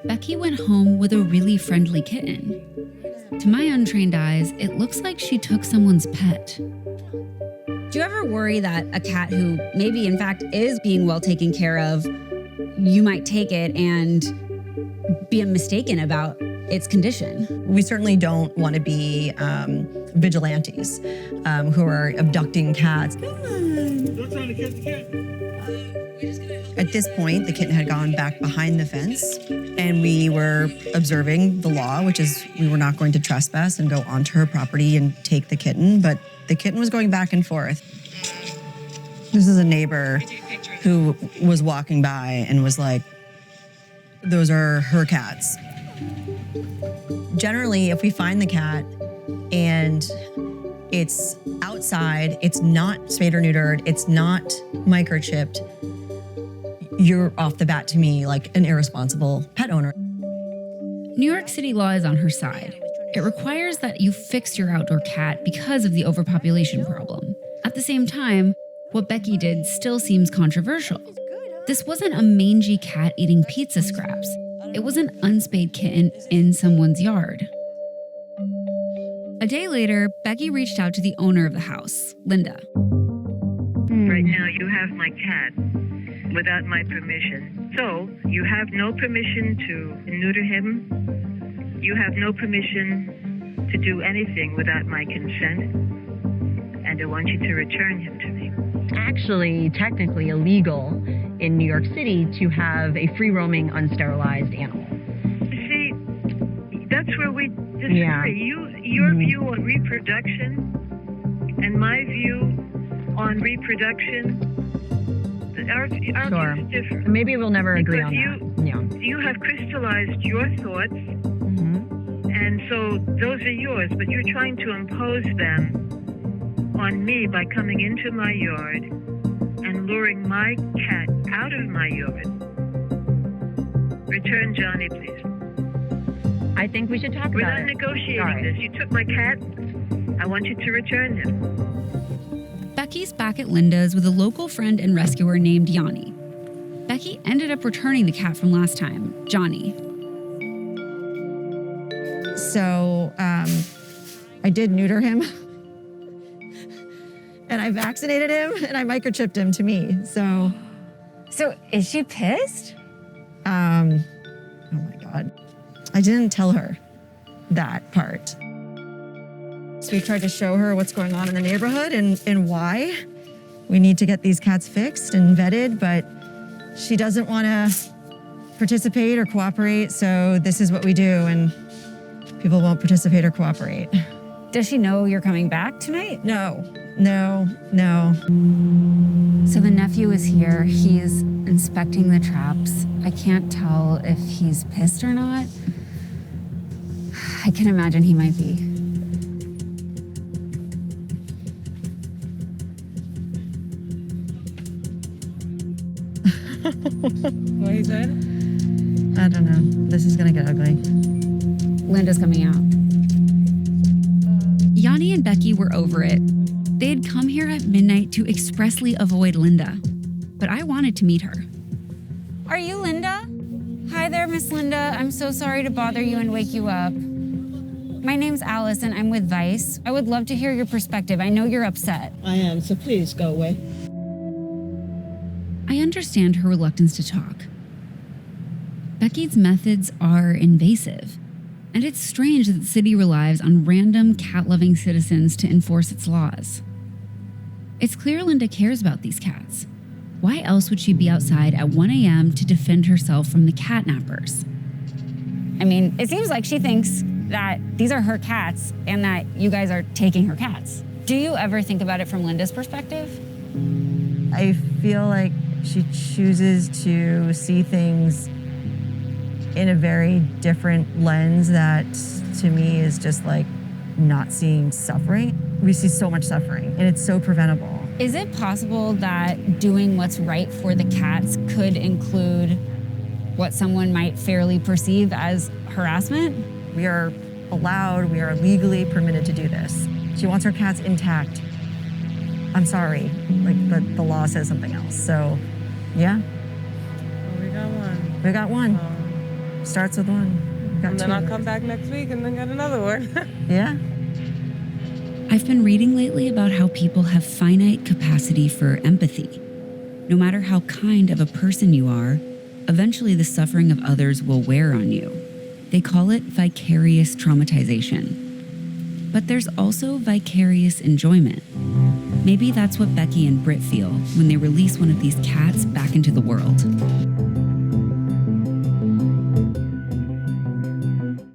Becky went home with a really friendly kitten. To my untrained eyes, it looks like she took someone's pet. Do you ever worry that a cat who maybe in fact is being well taken care of, you might take it and be mistaken about its condition? We certainly don't want to be vigilantes who are abducting cats. Come on. Don't try to catch the cat. At this point, the kitten had gone back behind the fence, and we were observing the law, which is we were not going to trespass and go onto her property and take the kitten, but the kitten was going back and forth. This is a neighbor who was walking by and was like, those are her cats. Generally, if we find the cat and it's outside, it's not spayed or neutered, it's not microchipped, you're off the bat to me like an irresponsible pet owner. New York City law is on her side. It requires that you fix your outdoor cat because of the overpopulation problem. At the same time, what Becky did still seems controversial. This wasn't a mangy cat eating pizza scraps. It was an unspayed kitten in someone's yard. A day later, Becky reached out to the owner of the house, Linda. Right now, you have my cat without my permission. So, you have no permission to neuter him. You have no permission to do anything without my consent. And I want you to return him to me. Actually, technically illegal in New York City to have a free-roaming, unsterilized animal. See, that's where we disagree. Yeah. Your view on reproduction and my view on reproduction, our Sure. views differ. Maybe we'll never agree Because on that. Yeah. You have crystallized your thoughts, and so those are yours, but you're trying to impose them on me by coming into my yard and luring my cat out of my yard. Return Johnny, please. I think we should talk We're about not it. negotiating Sorry. this. You took my cat. I want you to return him. Becky's back at Linda's with a local friend and rescuer named Yanni. Becky ended up returning the cat from last time, Johnny. So I did neuter him. And I vaccinated him and I microchipped him to me. So is she pissed? oh my God. I didn't tell her that part. So we tried to show her what's going on in the neighborhood and why we need to get these cats fixed and vetted, but she doesn't want to participate or cooperate, so this is what we do, and people won't participate or cooperate. Does she know you're coming back tonight? No. So the nephew is here. He's inspecting the traps. I can't tell if he's pissed or not. I can imagine he might be. What he said? I don't know. This is gonna get ugly. Linda's coming out. Yanni and Becky were over it. They had come here at midnight to expressly avoid Linda, but I wanted to meet her. Are you Linda? Hi there, Miss Linda. I'm so sorry to bother you and wake you up. My name's Alice and I'm with Vice. I would love to hear your perspective. I know you're upset. I am, so please go away. I understand her reluctance to talk. Becky's methods are invasive, and it's strange that the city relies on random cat-loving citizens to enforce its laws. It's clear Linda cares about these cats. Why else would she be outside at 1 a.m. to defend herself from the catnappers? I mean, it seems like she thinks that these are her cats and that you guys are taking her cats. Do you ever think about it from Linda's perspective? I feel like she chooses to see things in a very different lens that to me is just like not seeing suffering. We see so much suffering and it's so preventable. Is it possible that doing what's right for the cats could include what someone might fairly perceive as harassment? We are legally permitted to do this. She wants her cats intact. I'm sorry, but the law says something else. So, yeah. We got one. We got one. Starts with one. Got And then two. I'll come back next week and then get another one. Yeah. I've been reading lately about how people have finite capacity for empathy. No matter how kind of a person you are, eventually the suffering of others will wear on you. They call it vicarious traumatization. But there's also vicarious enjoyment. Maybe that's what Becky and Britt feel when they release one of these cats back into the world.